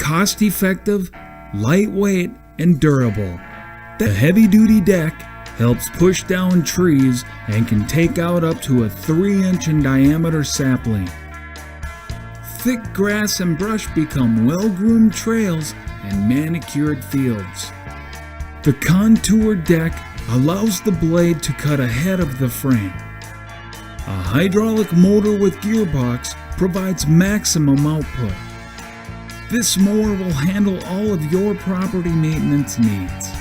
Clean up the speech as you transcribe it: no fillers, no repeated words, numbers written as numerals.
cost-effective, lightweight, and durable. The heavy-duty deck helps push down trees and can take out up to a 3-inch in diameter sapling. Thick grass and brush become well-groomed trails and manicured fields. The contoured deck allows the blade to cut ahead of the frame. A hydraulic motor with gearbox provides maximum output. This mower will handle all of your property maintenance needs.